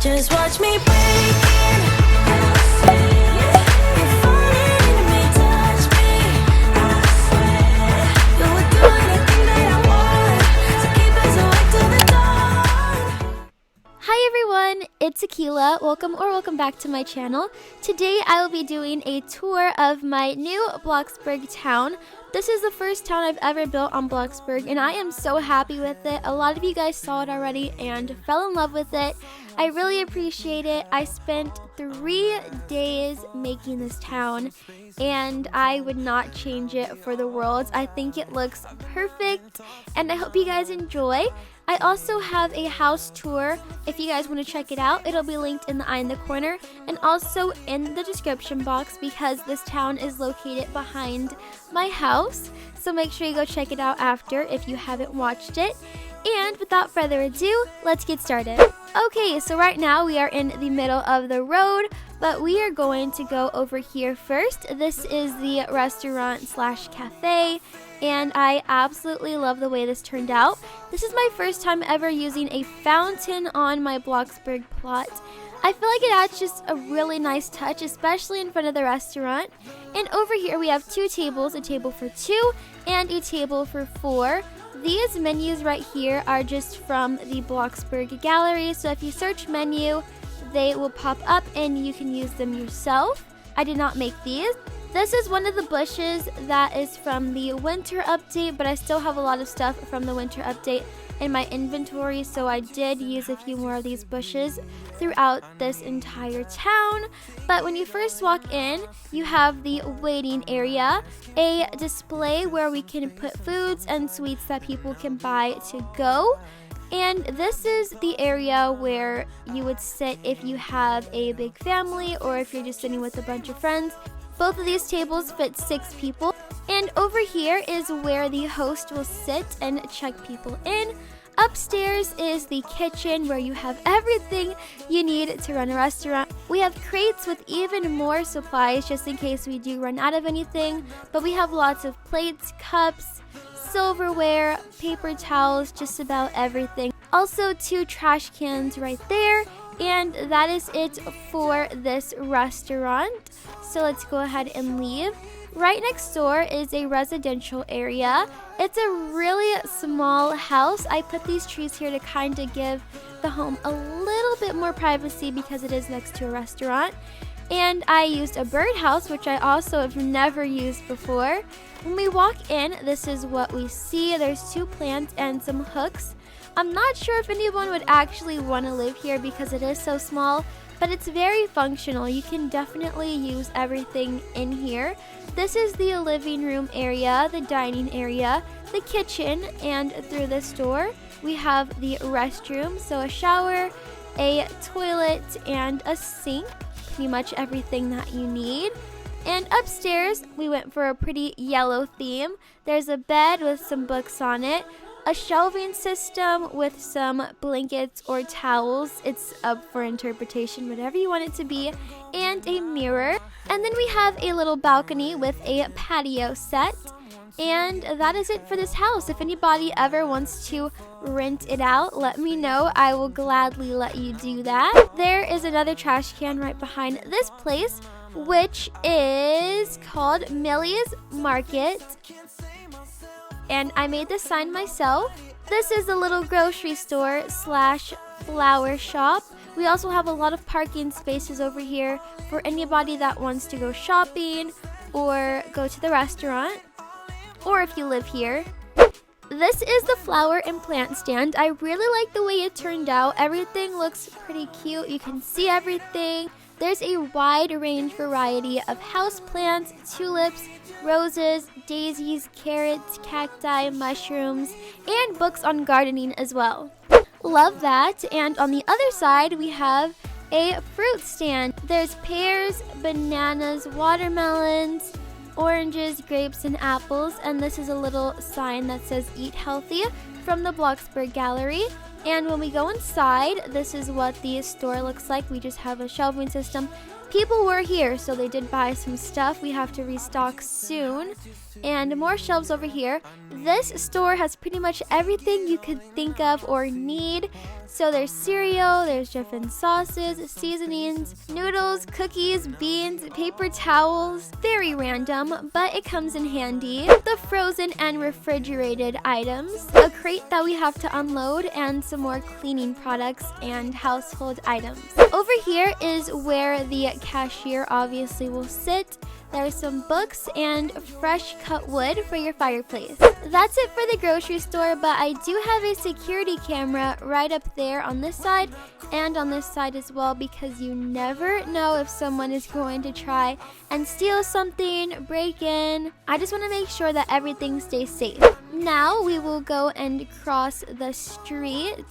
Just watch me break it. I swear. You're falling into me, touch me. I swear. You would do anything that I want. So keep us awake till the dawn. Hi everyone, it's Akeila. Welcome back to my channel. Today I will be doing a tour of my new Bloxburg town. This is the first town I've ever built on Bloxburg, and I am so happy with it. A lot of you guys saw it already and fell in love with it. I really appreciate it. I spent 3 days making this town, and I would not change it for the world. I think it looks perfect, and I hope you guys enjoy. I also have a house tour. If you guys want to check it out, it'll be linked in the eye in the corner and also in the description box because this town is located behind my house. So make sure you go check it out after if you haven't watched it. And without further ado, let's get started. Okay, so right now we are in the middle of the road, but we are going to go over here first. This is the restaurant slash cafe, and I absolutely love the way this turned out. This is my first time ever using a fountain on my Bloxburg plot. I feel like it adds just a really nice touch, especially in front of the restaurant. And over here we have 2 tables, a table for 2 and a table for 4. These menus right here are just from the Bloxburg gallery, so if you search menu, they will pop up and you can use them yourself. I did not make these. This is one of the bushes that is from the winter update, but I still have a lot of stuff from the winter update in my inventory, so I did use a few more of these bushes throughout this entire town. But when you first walk in, you have the waiting area, a display where we can put foods and sweets that people can buy to go. And this is the area where you would sit if you have a big family or if you're just sitting with a bunch of friends. Both of these tables fit 6 people. And over here is where the host will sit and check people in. Upstairs is the kitchen where you have everything you need to run a restaurant. We have crates with even more supplies just in case we do run out of anything. But we have lots of plates, cups, silverware, paper towels, just about everything. Also 2 trash cans right there. And that is it for this restaurant. So let's go ahead and leave. Right next door is a residential area. It's a really small house. I put these trees here to kind of give the home a little bit more privacy because it is next to a restaurant. And I used a birdhouse, which I also have never used before. When we walk in, this is what we see. There's 2 plants and some hooks. I'm not sure if anyone would actually want to live here because it is so small, but it's very functional. You can definitely use everything in here. This is the living room area, the dining area, the kitchen, and through this door we have the restroom, so a shower, a toilet, and a sink. Pretty much everything that you need. And upstairs we went for a pretty yellow theme. There's a bed with some books on it, a shelving system with some blankets or towels. It's up for interpretation, whatever you want it to be, and a mirror. And then we have a little balcony with a patio set. And that is it for this house. If anybody ever wants to rent it out, let me know. I will gladly let you do that. There is another trash can right behind this place, which is called Milius Market. And I made this sign myself. This is a little grocery store slash flower shop. We also have a lot of parking spaces over here for anybody that wants to go shopping or go to the restaurant, or if you live here. This is the flower and plant stand. I really like the way it turned out. Everything looks pretty cute. You can see everything. There's a wide range variety of houseplants, tulips, roses, daisies, carrots, cacti, mushrooms, and books on gardening as well. Love that. And on the other side, we have a fruit stand. There's pears, bananas, watermelons, oranges, grapes, and apples. And this is a little sign that says "Eat Healthy" from the Bloxburg Gallery. And when we go inside, this is what the store looks like. We just have a shelving system. People were here, so they did buy some stuff. We have to restock soon. And more shelves over here. This store has pretty much everything you could think of or need. So there's cereal, there's different sauces, seasonings, noodles, cookies, beans, paper towels. Very random, but it comes in handy. The frozen and refrigerated items, a crate that we have to unload, and some more cleaning products and household items. Over here is where the cashier obviously will sit. There's some books and fresh cut wood for your fireplace. That's it for the grocery store, but I do have a security camera right up there on this side and on this side as well, because you never know if someone is going to try and steal something, break in. I just want to make sure that everything stays safe. Now we will go and cross the street.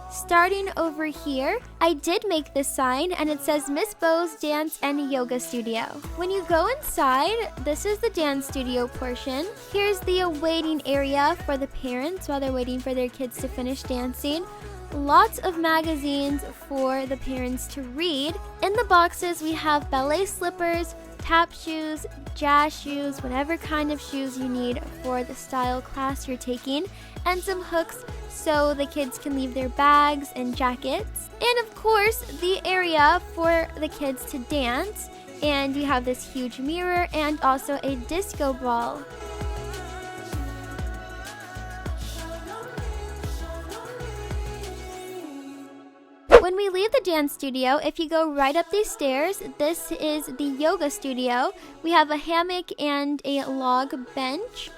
Starting over here, I did make this sign and it says Miss Bo's Dance and Yoga Studio. When you go inside, this is the dance studio portion. Here's the waiting area for the parents while they're waiting for their kids to finish dancing. Lots of magazines for the parents to read. In the boxes, we have ballet slippers, tap shoes, jazz shoes, whatever kind of shoes you need for the style class you're taking, and some hooks so the kids can leave their bags and jackets. And of course, the area for the kids to dance. And you have this huge mirror and also a disco ball. When we leave the dance studio, if you go right up these stairs, this is the yoga studio. We have a hammock and a log bench.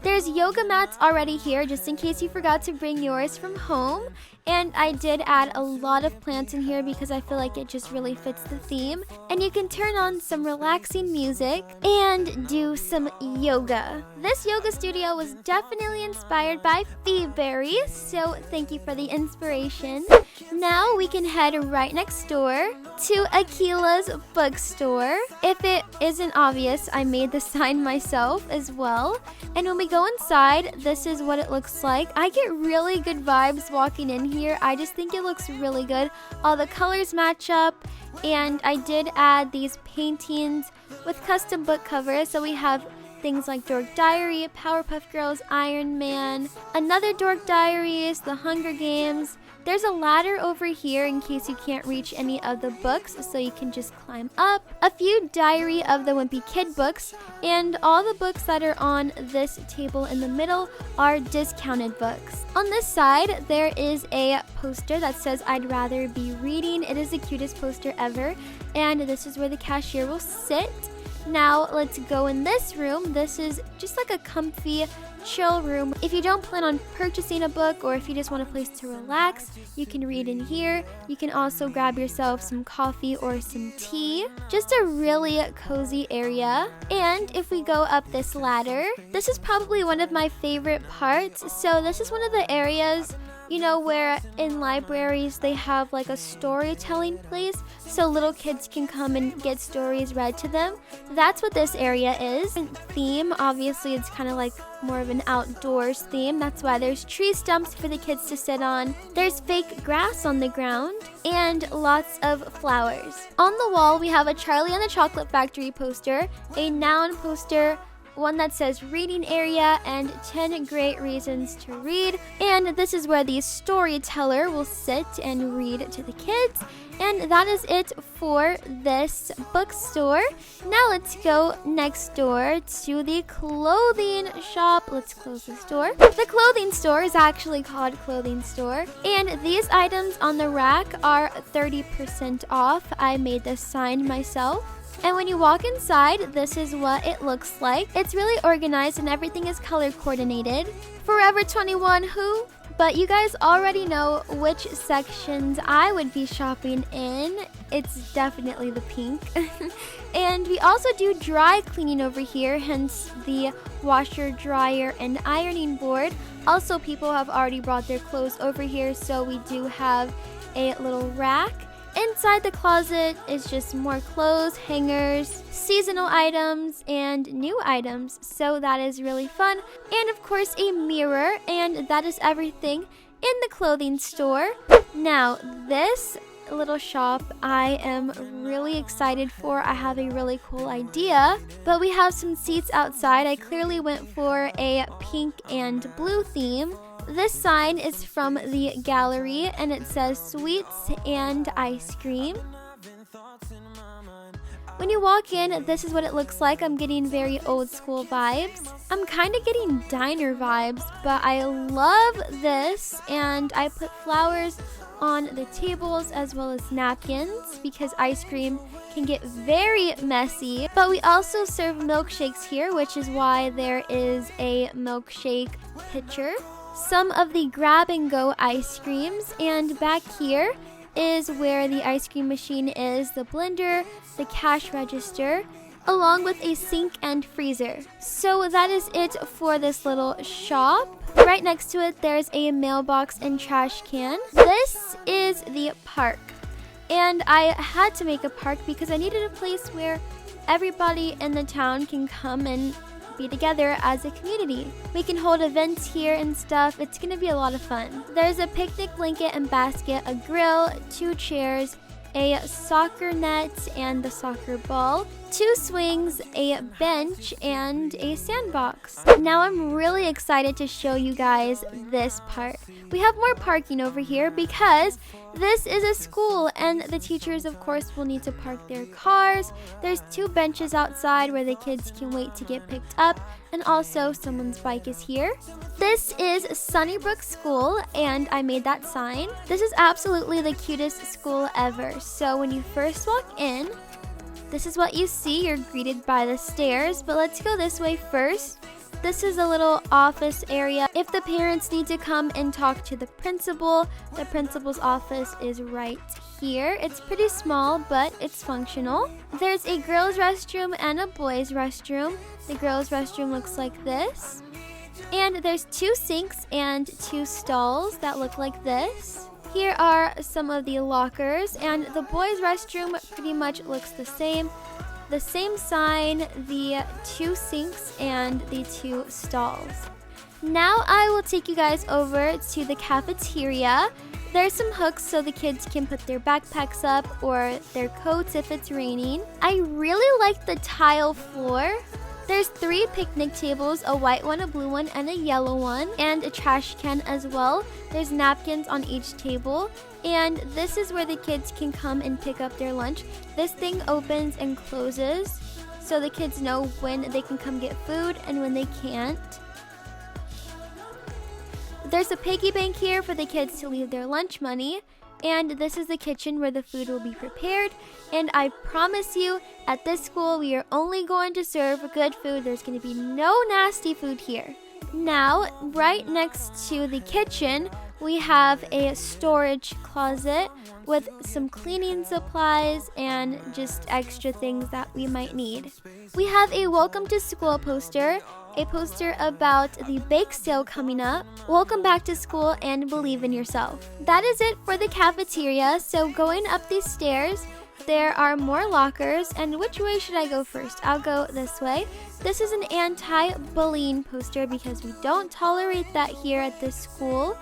There's yoga mats already here, just in case you forgot to bring yours from home. And I did add a lot of plants in here because I feel like it just really fits the theme. And you can turn on some relaxing music and do some yoga. This yoga studio was definitely inspired by Feeberry, so thank you for the inspiration. Now we can head right next door to Akeila's bookstore. If it isn't obvious, I made the sign myself as well. And when we go inside, this is what it looks like. I get really good vibes walking in here. I just think it looks really good. All the colors match up, and I did add these paintings with custom book covers. So we have things like Dork Diary, Powerpuff Girls, Iron Man, another Dork Diaries, The Hunger Games. There's a ladder over here in case you can't reach any of the books, so you can just climb up. A few Diary of the Wimpy Kid books, and all the books that are on this table in the middle are discounted books. On this side, there is a poster that says I'd rather be reading. It is the cutest poster ever, and this is where the cashier will sit. Now let's go in this room. This is just like a comfy, chill room. If you don't plan on purchasing a book, or if you just want a place to relax, you can read in here. You can also grab yourself some coffee or some tea. Just a really cozy area. And if we go up this ladder, this is probably one of my favorite parts. So this is one of the areas, you know, where in libraries they have like a storytelling place so little kids can come and get stories read to them. That's what this area is. Theme, obviously it's kind of like more of an outdoors theme. That's why there's tree stumps for the kids to sit on. There's fake grass on the ground and lots of flowers. On the wall we have a Charlie and the Chocolate Factory poster, a noun poster, one that says reading area, and 10 great reasons to read. And this is where the storyteller will sit and read to the kids. And that is it for this bookstore. Now let's go next door to the clothing shop. Let's close this door. The clothing store is actually called Clothing Store, and these items on the rack are 30% off. I made this sign myself. And when you walk inside, this is what it looks like. It's really organized and everything is color coordinated. Forever 21 who? But you guys already know which sections I would be shopping in. It's definitely the pink. And we also do dry cleaning over here, hence the washer, dryer, and ironing board. Also, people have already brought their clothes over here, so we do have a little rack. Inside the closet is just more clothes, hangers, seasonal items, and new items. So that is really fun. And of course a mirror, and that is everything in the clothing store. Now this little shop I am really excited for. I have a really cool idea, but we have some seats outside. I clearly went for a pink and blue theme. This sign is from the gallery and it says sweets and ice cream. When you walk in, this is what it looks like. I'm getting very old school vibes. I'm kind of getting diner vibes, but I love this, and I put flowers on the tables as well as napkins because ice cream can get very messy. But we also serve milkshakes here, which is why there is a milkshake pitcher. Some of the grab and go ice creams, and back here is where the ice cream machine is, the blender, the cash register, along with a sink and freezer. So that is it for this little shop. Right next to it, there's a mailbox and trash can. This is the park. And I had to make a park because I needed a place where everybody in the town can come and be together as a community. We can hold events here and stuff. It's gonna be a lot of fun. There's a picnic blanket and basket, a grill, 2 chairs, a soccer net and the soccer ball, 2 swings, a bench, and a sandbox. Now I'm really excited to show you guys this part. We have more parking over here because this is a school and the teachers of course will need to park their cars. There's 2 benches outside where the kids can wait to get picked up, and also someone's bike is here. This is Sunnybrook School and I made that sign. This is absolutely the cutest school ever. So when you first walk in, this is what you see. You're greeted by the stairs, but let's go this way first. This is a little office area. If the parents need to come and talk to the principal's office is right here. It's pretty small, but it's functional. There's a girls' restroom and a boys' restroom. The girls' restroom looks like this. And there's 2 sinks and 2 stalls that look like this. Here are some of the lockers, and the boys' restroom pretty much looks the same. The same sign, the 2 sinks, and the 2 stalls. Now I will take you guys over to the cafeteria. There's some hooks so the kids can put their backpacks up or their coats if it's raining. I really like the tile floor. There's 3 picnic tables, a white one, a blue one, and a yellow one, and a trash can as well. There's napkins on each table, and this is where the kids can come and pick up their lunch. This thing opens and closes, so the kids know when they can come get food and when they can't. There's a piggy bank here for the kids to leave their lunch money. And this is the kitchen where the food will be prepared. And I promise you, at this school, we are only going to serve good food. There's going to be no nasty food here. Now, right next to the kitchen, we have a storage closet with some cleaning supplies and just extra things that we might need. We have a welcome to school poster, a poster about the bake sale coming up, welcome back to school, and believe in yourself. That is it for the cafeteria. So going up these stairs, there are more lockers, and which way should I go first? I'll go this way. This is an anti-bullying poster because we don't tolerate that here at this school.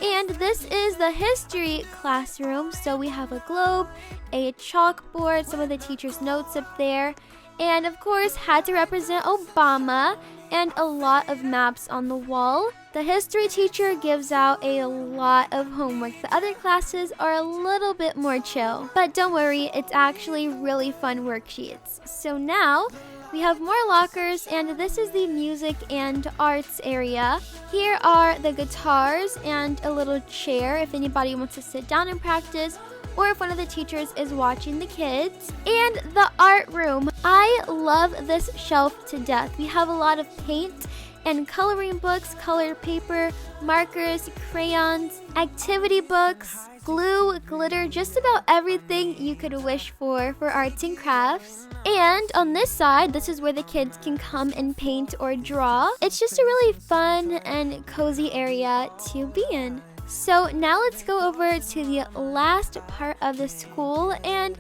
And this is the history classroom. So we have a globe, a chalkboard, some of the teachers' notes up there, and of course had to represent Obama, and a lot of maps on the wall. The history teacher gives out a lot of homework. The other classes are a little bit more chill, but don't worry, it's actually really fun worksheets. So now we have more lockers, and this is the music and arts area. Here are the guitars and a little chair if anybody wants to sit down and practice, or if one of the teachers is watching the kids. And the art room. I love this shelf to death. We have a lot of paint and coloring books, colored paper, markers, crayons, activity books, glue, glitter, just about everything you could wish for arts and crafts. And on this side, this is where the kids can come and paint or draw. It's just a really fun and cozy area to be in. So now let's go over to the last part of the school and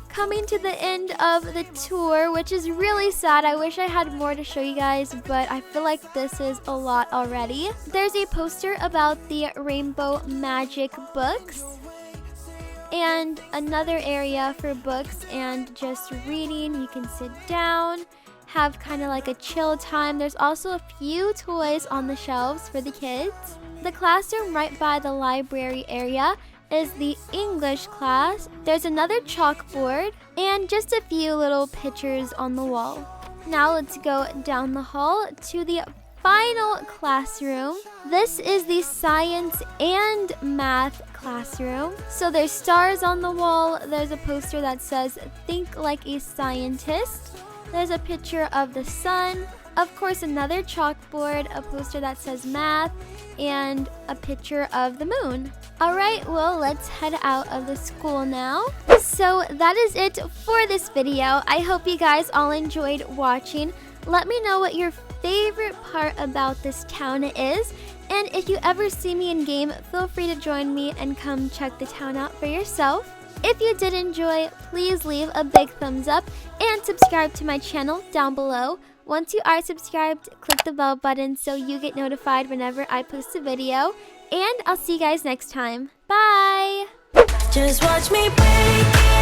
coming to the end of the tour, which is really sad. I wish I had more to show you guys, but I feel like this is a lot already. There's a poster about the Rainbow Magic books and another area for books and just reading. You can sit down, have kind of like a chill time. There's also a few toys on the shelves for the kids. The classroom right by the library area is the English class. There's another chalkboard and just a few little pictures on the wall. Now let's go down the hall to the final classroom. This is the science and math classroom. So there's stars on the wall. There's a poster that says "Think like a scientist." There's a picture of the sun. Of course, another chalkboard, a poster that says math, and a picture of the moon. Alright, well, let's head out of the school now. So that is it for this video. I hope you guys all enjoyed watching. Let me know what your favorite part about this town is. And if you ever see me in game, feel free to join me and come check the town out for yourself. If you did enjoy, please leave a big thumbs up and subscribe to my channel down below. Once you are subscribed, click the bell button so you get notified whenever I post a video. And I'll see you guys next time. Bye! Just watch me break it.